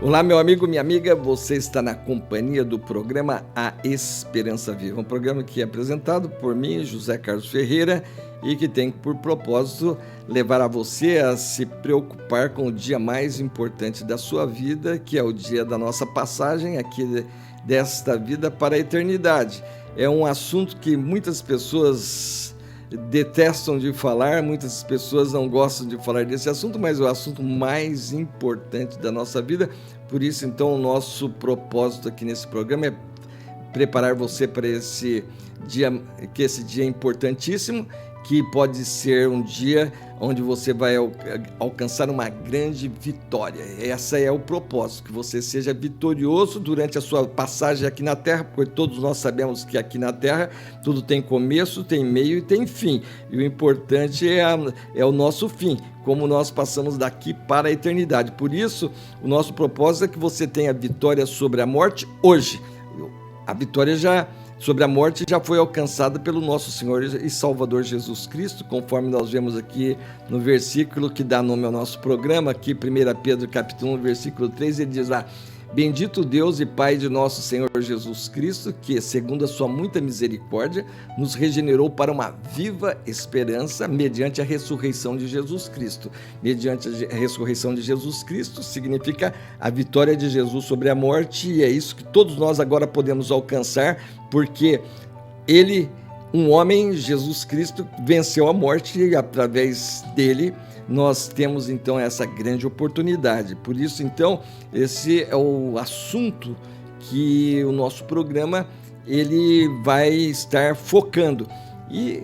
Olá, meu amigo, minha amiga, você está na companhia do programa A Esperança Viva, um programa que é apresentado por mim, José Carlos Ferreira, e que tem por propósito levar a você a se preocupar com o dia mais importante da sua vida, que é o dia da nossa passagem aqui desta vida para a eternidade. É um assunto que muitas pessoas detestam de falar, muitas pessoas não gostam de falar desse assunto, mas é o assunto mais importante da nossa vida. Por isso, então, o nosso propósito aqui nesse programa é preparar você para esse dia, que esse dia é importantíssimo, que pode ser um dia onde você vai alcançar uma grande vitória. Esse é o propósito, que você seja vitorioso durante a sua passagem aqui na Terra, porque todos nós sabemos que aqui na Terra tudo tem começo, tem meio e tem fim. E o importante é o nosso fim, como nós passamos daqui para a eternidade. Por isso, o nosso propósito é que você tenha vitória sobre a morte hoje. A vitória sobre a morte já foi alcançada pelo nosso Senhor e Salvador Jesus Cristo, conforme nós vemos aqui no versículo que dá nome ao nosso programa, aqui 1 Pedro capítulo 1, versículo 3, ele diz lá: Bendito Deus e Pai de nosso Senhor Jesus Cristo, que, segundo a sua muita misericórdia, nos regenerou para uma viva esperança mediante a ressurreição de Jesus Cristo. Mediante a ressurreição de Jesus Cristo significa a vitória de Jesus sobre a morte, e é isso que todos nós agora podemos alcançar, porque ele, um homem, Jesus Cristo, venceu a morte e através dele nós temos então essa grande oportunidade. Por isso, então, esse é o assunto que o nosso programa ele vai estar focando. E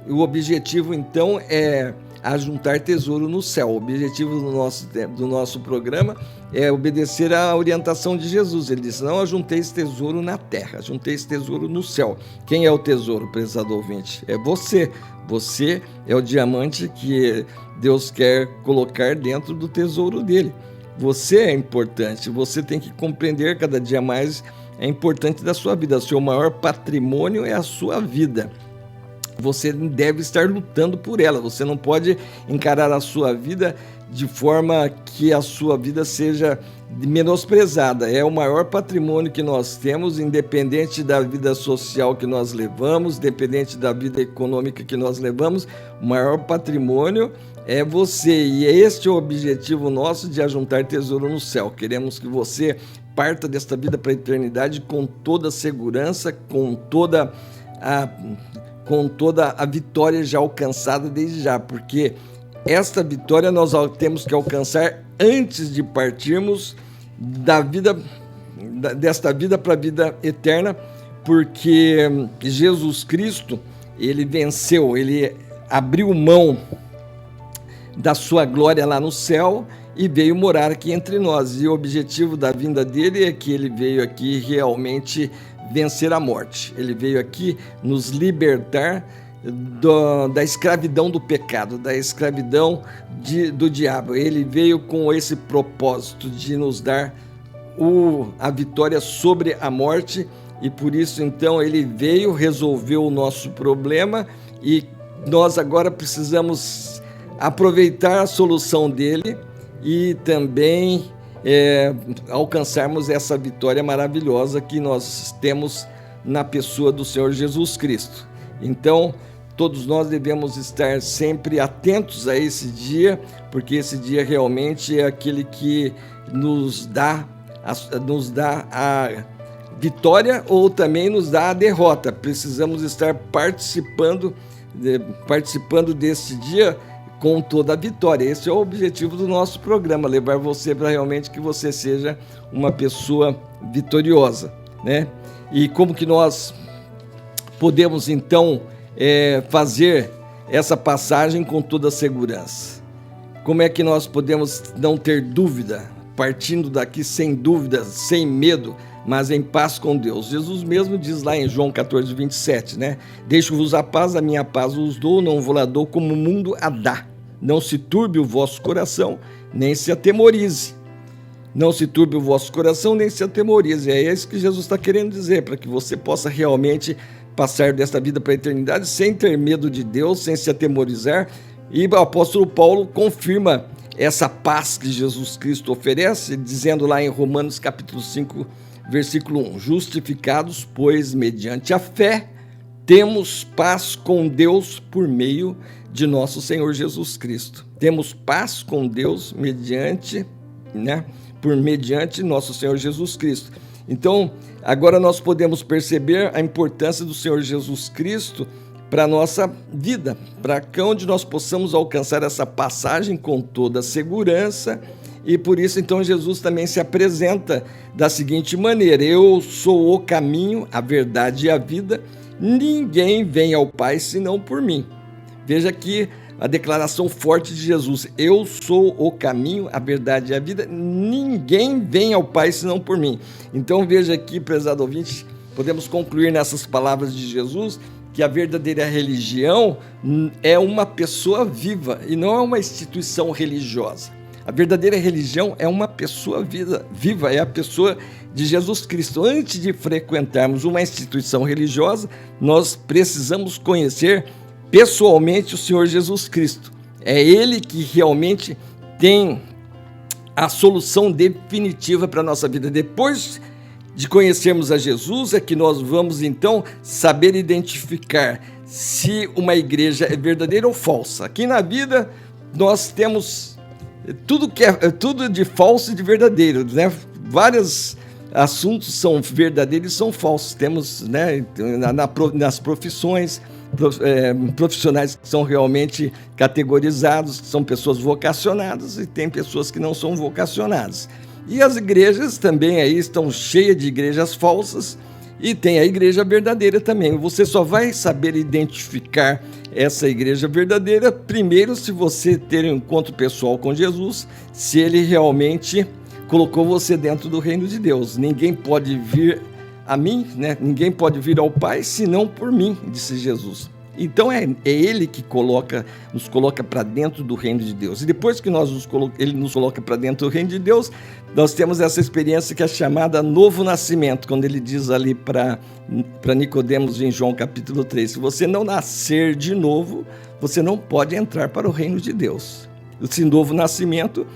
o objetivo, então, é ajuntar tesouro no céu. O objetivo do nosso programa é obedecer à orientação de Jesus. Ele disse: não ajunteis tesouro na terra, ajunteis tesouro no céu. Quem é o tesouro, prezado ouvinte? É você. Você é o diamante que Deus quer colocar dentro do tesouro dele. Você é importante, você tem que compreender cada dia mais é importante da sua vida. O seu maior patrimônio é a sua vida. Você deve estar lutando por ela. Você não pode encarar a sua vida de forma que a sua vida seja menosprezada. É o maior patrimônio que nós temos, independente da vida social que nós levamos, independente da vida econômica que nós levamos. O maior patrimônio é você, e é este o objetivo nosso de ajuntar tesouro no céu. Queremos que você parta desta vida para a eternidade com toda a segurança, com toda a vitória já alcançada desde já, porque esta vitória nós temos que alcançar antes de partirmos desta vida para a vida eterna, porque Jesus Cristo, ele venceu, ele abriu mão da sua glória lá no céu e veio morar aqui entre nós. E o objetivo da vinda dele é que ele veio aqui realmente vencer a morte. Ele veio aqui nos libertar da escravidão do pecado, da escravidão do diabo. Ele veio com esse propósito de nos dar a vitória sobre a morte, e por isso então ele veio, resolveu o nosso problema, e nós agora precisamos aproveitar a solução dele e também alcançarmos essa vitória maravilhosa que nós temos na pessoa do Senhor Jesus Cristo. Então, todos nós devemos estar sempre atentos a esse dia, porque esse dia realmente é aquele que nos dá a vitória ou também nos dá a derrota. Precisamos estar participando desse dia com toda a vitória. Esse é o objetivo do nosso programa, levar você para realmente que você seja uma pessoa vitoriosa, né? E como que nós podemos então fazer essa passagem com toda a segurança? Como é que nós podemos não ter dúvida, partindo daqui sem dúvida, sem medo, mas em paz com Deus? Jesus mesmo diz lá em João 14, 27, né? Deixo-vos a paz, a minha paz vos dou, não vou lá dou como o mundo a dá. Não se turbe o vosso coração, nem se atemorize. Não se turbe o vosso coração, nem se atemorize. É isso que Jesus está querendo dizer, para que você possa realmente passar desta vida para a eternidade sem ter medo de Deus, sem se atemorizar, E o apóstolo Paulo confirma essa paz que Jesus Cristo oferece, dizendo lá em Romanos capítulo 5, versículo 1, justificados, pois, mediante a fé, temos paz com Deus por meio de nosso Senhor Jesus Cristo. Temos paz com Deus mediante nosso Senhor Jesus Cristo. Então, agora nós podemos perceber a importância do Senhor Jesus Cristo para a nossa vida, para que onde nós possamos alcançar essa passagem com toda a segurança. E por isso, então, Jesus também se apresenta da seguinte maneira: eu sou o caminho, a verdade e a vida, ninguém vem ao Pai senão por mim. Veja aqui a declaração forte de Jesus: eu sou o caminho, a verdade e a vida, ninguém vem ao Pai senão por mim. Então veja aqui, prezado ouvinte, podemos concluir nessas palavras de Jesus que a verdadeira religião é uma pessoa viva e não é uma instituição religiosa. A verdadeira religião é uma pessoa viva, é a pessoa de Jesus Cristo. Antes de frequentarmos uma instituição religiosa, nós precisamos conhecer pessoalmente o Senhor Jesus Cristo. É Ele que realmente tem a solução definitiva para a nossa vida. Depois de conhecermos a Jesus, é que nós vamos então saber identificar se uma igreja é verdadeira ou falsa. Aqui na vida nós temos tudo de falso e de verdadeiro, né? Vários assuntos são verdadeiros e são falsos. Temos, né, nas profissões, profissionais que são realmente categorizados, que são pessoas vocacionadas, e tem pessoas que não são vocacionadas. E as igrejas também aí estão cheias de igrejas falsas, e tem a igreja verdadeira também. Você só vai saber identificar essa igreja verdadeira primeiro se você ter um encontro pessoal com Jesus, se ele realmente colocou você dentro do reino de Deus. Ninguém pode vir a mim, né? Ninguém pode vir ao Pai senão por mim, disse Jesus. Então é Ele que nos coloca para dentro do reino de Deus. E depois que Ele nos coloca para dentro do reino de Deus, nós temos essa experiência que é chamada novo nascimento, quando Ele diz ali para Nicodemos em João capítulo 3, se você não nascer de novo, você não pode entrar para o reino de Deus. Esse novo nascimento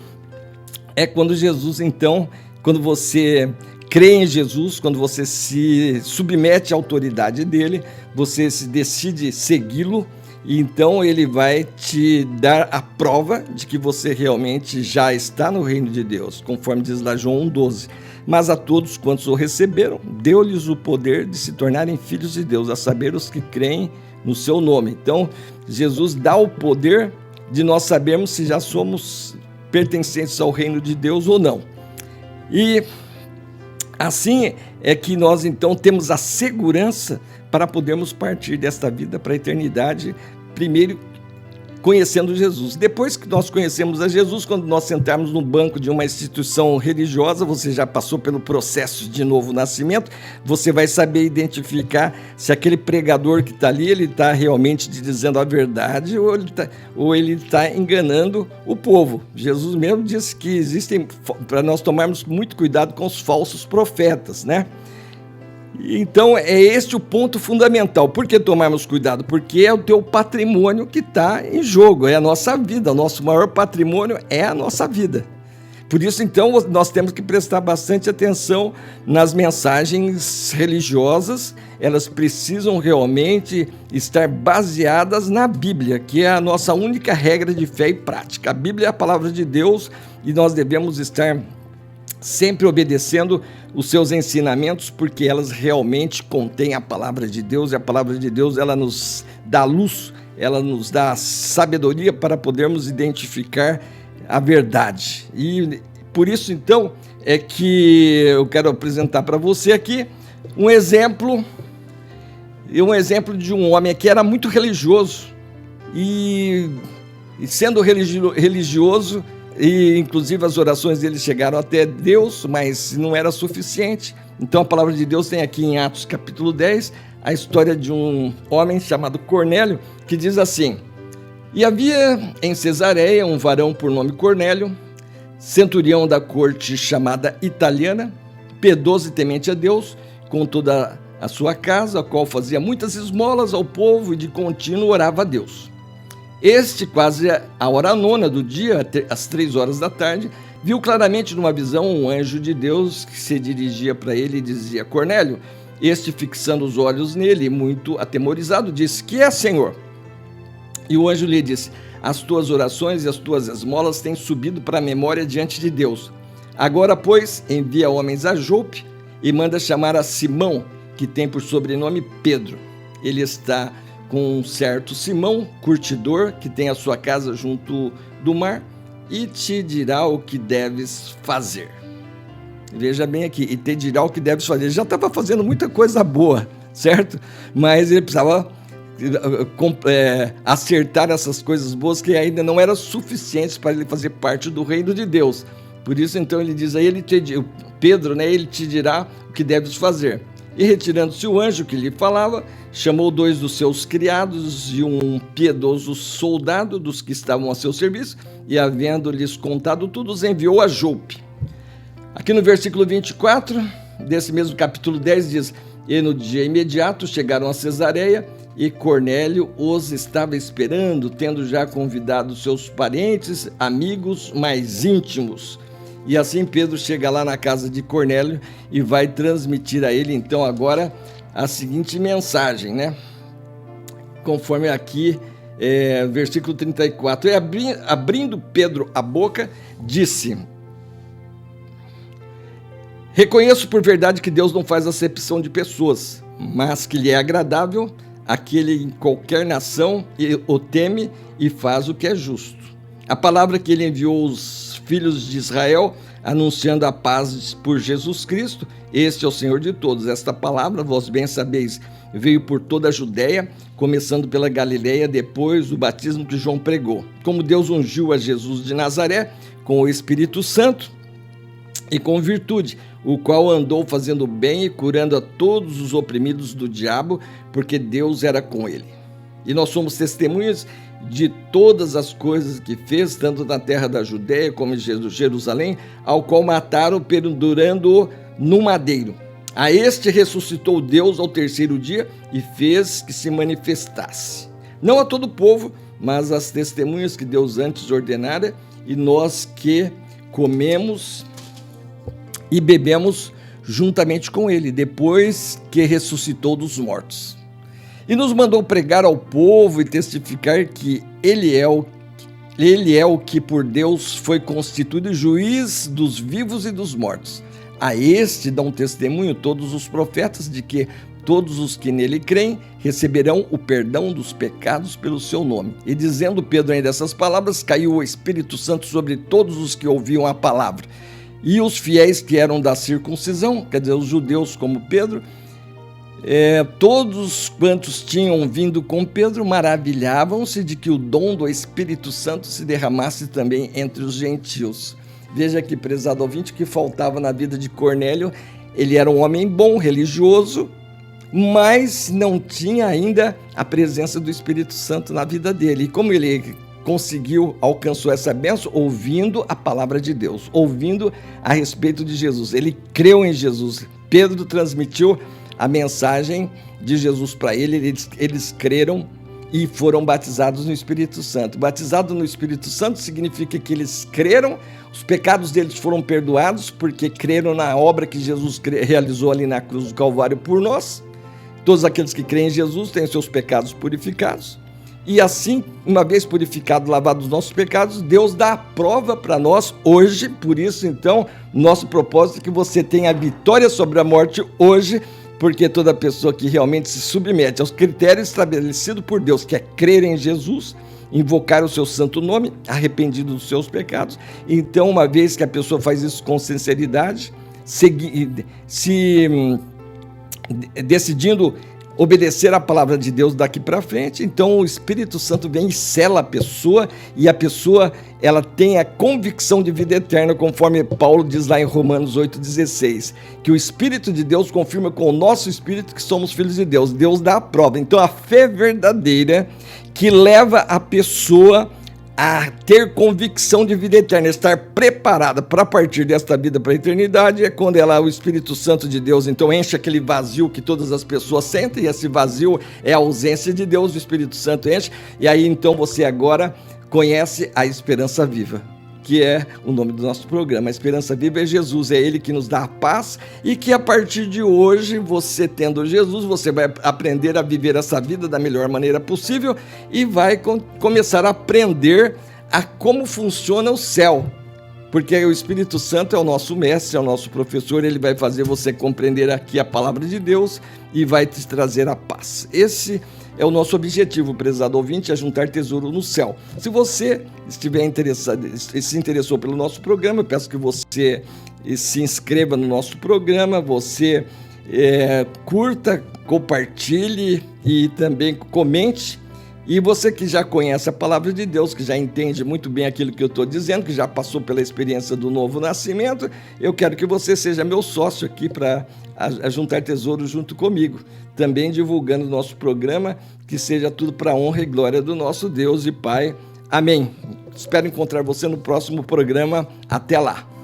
é quando Jesus, então, quando você crê em Jesus, quando você se submete à autoridade dele, você se decide segui-lo, e então ele vai te dar a prova de que você realmente já está no reino de Deus, conforme diz lá João 1,12. Mas a todos quantos o receberam, deu-lhes o poder de se tornarem filhos de Deus, a saber, os que creem no seu nome. Então, Jesus dá o poder de nós sabermos se já somos pertencentes ao reino de Deus ou não. E assim é que nós então temos a segurança para podermos partir desta vida para a eternidade, primeiro conhecendo Jesus. Depois que nós conhecemos a Jesus, quando nós sentarmos no banco de uma instituição religiosa, você já passou pelo processo de novo nascimento, você vai saber identificar se aquele pregador que está ali, ele está realmente te dizendo a verdade ou ele está enganando o povo. Jesus mesmo disse que existem, para nós tomarmos muito cuidado com os falsos profetas, né? Então é este o ponto fundamental. Por que tomarmos cuidado? Porque é o teu patrimônio que está em jogo, é a nossa vida. O nosso maior patrimônio é a nossa vida. Por isso, então, nós temos que prestar bastante atenção nas mensagens religiosas. Elas precisam realmente estar baseadas na Bíblia, que é a nossa única regra de fé e prática. A Bíblia é a palavra de Deus e nós devemos estar sempre obedecendo os seus ensinamentos, porque elas realmente contêm a palavra de Deus, e a palavra de Deus, ela nos dá luz, ela nos dá sabedoria para podermos identificar a verdade. E por isso, então, é que eu quero apresentar para você aqui um exemplo de um homem que era muito religioso, e sendo religioso, e inclusive as orações dele chegaram até Deus, mas não era suficiente. Então a palavra de Deus tem aqui em Atos capítulo 10 a história de um homem chamado Cornélio, que diz assim: e havia em Cesareia um varão por nome Cornélio, centurião da corte chamada italiana, piedoso e temente a Deus, com toda a sua casa, a qual fazia muitas esmolas ao povo e de contínuo orava a Deus. Este, quase a hora nona do dia, às 3 horas da tarde, viu claramente numa visão um anjo de Deus que se dirigia para ele e dizia: Cornélio. Este, fixando os olhos nele, muito atemorizado, disse: Que é, Senhor? E o anjo lhe disse: As tuas orações e as tuas esmolas têm subido para a memória diante de Deus. Agora, pois, envia homens a Jope e manda chamar a Simão, que tem por sobrenome Pedro. Ele está com um certo Simão, curtidor, que tem a sua casa junto do mar, e te dirá o que deves fazer. Veja bem aqui, e te dirá o que deves fazer. Ele já estava fazendo muita coisa boa, certo? Mas ele precisava acertar essas coisas boas que ainda não eram suficientes para ele fazer parte do reino de Deus. Por isso, então, ele diz a ele, Pedro, né, ele te dirá o que deves fazer. E retirando-se o anjo que lhe falava, chamou 2 dos seus criados e um piedoso soldado dos que estavam a seu serviço, e havendo-lhes contado tudo, os enviou a Jope. Aqui no versículo 24, desse mesmo capítulo 10, diz: E no dia imediato chegaram a Cesareia, e Cornélio os estava esperando, tendo já convidado seus parentes, amigos mais íntimos. E assim Pedro chega lá na casa de Cornélio e vai transmitir a ele, então, agora a seguinte mensagem, né? Conforme aqui, versículo 34. E abrindo Pedro a boca, disse: Reconheço por verdade que Deus não faz acepção de pessoas, mas que lhe é agradável aquele em qualquer nação o teme e faz o que é justo. A palavra que ele enviou aos filhos de Israel, anunciando a paz por Jesus Cristo, este é o Senhor de todos. Esta palavra, vós bem sabeis, veio por toda a Judéia, começando pela Galileia, depois do batismo que João pregou. Como Deus ungiu a Jesus de Nazaré com o Espírito Santo e com virtude, o qual andou fazendo bem e curando a todos os oprimidos do diabo, porque Deus era com ele. E nós somos testemunhas de todas as coisas que fez, tanto na terra da Judéia como em Jerusalém, ao qual mataram, pendurando-o no madeiro. A este ressuscitou Deus ao 3º dia e fez que se manifestasse, não a todo o povo, mas às testemunhas que Deus antes ordenara, e nós que comemos e bebemos juntamente com ele, depois que ressuscitou dos mortos. E nos mandou pregar ao povo e testificar que ele é o que por Deus foi constituído juiz dos vivos e dos mortos. A este dão testemunho todos os profetas de que todos os que nele creem receberão o perdão dos pecados pelo seu nome. E dizendo Pedro ainda essas palavras, caiu o Espírito Santo sobre todos os que ouviam a palavra. E os fiéis que eram da circuncisão, quer dizer, os judeus como Pedro, todos quantos tinham vindo com Pedro maravilhavam-se de que o dom do Espírito Santo se derramasse também entre os gentios. Veja aqui, prezado ouvinte, que faltava na vida de Cornélio. Ele era um homem bom, religioso, mas não tinha ainda a presença do Espírito Santo na vida dele. E como ele alcançou essa bênção? Ouvindo a palavra de Deus, ouvindo a respeito de Jesus. Ele creu em Jesus. Pedro transmitiu a mensagem de Jesus para eles creram e foram batizados no Espírito Santo. Batizado no Espírito Santo significa que eles creram, os pecados deles foram perdoados, porque creram na obra que Jesus realizou ali na cruz do Calvário por nós. Todos aqueles que creem em Jesus têm os seus pecados purificados. E assim, uma vez purificados, lavados os nossos pecados, Deus dá a prova para nós hoje. Por isso, então, nosso propósito é que você tenha a vitória sobre a morte hoje, porque toda pessoa que realmente se submete aos critérios estabelecidos por Deus, que é crer em Jesus, invocar o seu santo nome, arrependido dos seus pecados. Então, uma vez que a pessoa faz isso com sinceridade, decidindo obedecer a palavra de Deus daqui para frente, então o Espírito Santo vem e sela a pessoa, e a pessoa ela tem a convicção de vida eterna, conforme Paulo diz lá em Romanos 8,16, que o Espírito de Deus confirma com o nosso Espírito que somos filhos de Deus. Deus dá a prova. Então a fé verdadeira que leva a pessoa a ter convicção de vida eterna, estar preparada para partir desta vida para a eternidade, é quando o Espírito Santo de Deus então enche aquele vazio que todas as pessoas sentem, e esse vazio é a ausência de Deus, o Espírito Santo enche, e aí então você agora conhece a esperança viva, que é o nome do nosso programa. A esperança viva é Jesus, é Ele que nos dá a paz, e que a partir de hoje, você tendo Jesus, você vai aprender a viver essa vida da melhor maneira possível e vai começar a aprender a como funciona o céu, porque o Espírito Santo é o nosso mestre, é o nosso professor, ele vai fazer você compreender aqui a palavra de Deus e vai te trazer a paz. Esse é o nosso objetivo, prezado ouvinte, é juntar tesouro no céu. Se você estiver interessado, se interessou pelo nosso programa, eu peço que você se inscreva no nosso programa, você curta, compartilhe e também comente. E você que já conhece a palavra de Deus, que já entende muito bem aquilo que eu estou dizendo, que já passou pela experiência do novo nascimento, eu quero que você seja meu sócio aqui para juntar tesouro junto comigo. Também divulgando o nosso programa, que seja tudo para a honra e glória do nosso Deus e Pai. Amém. Espero encontrar você no próximo programa. Até lá.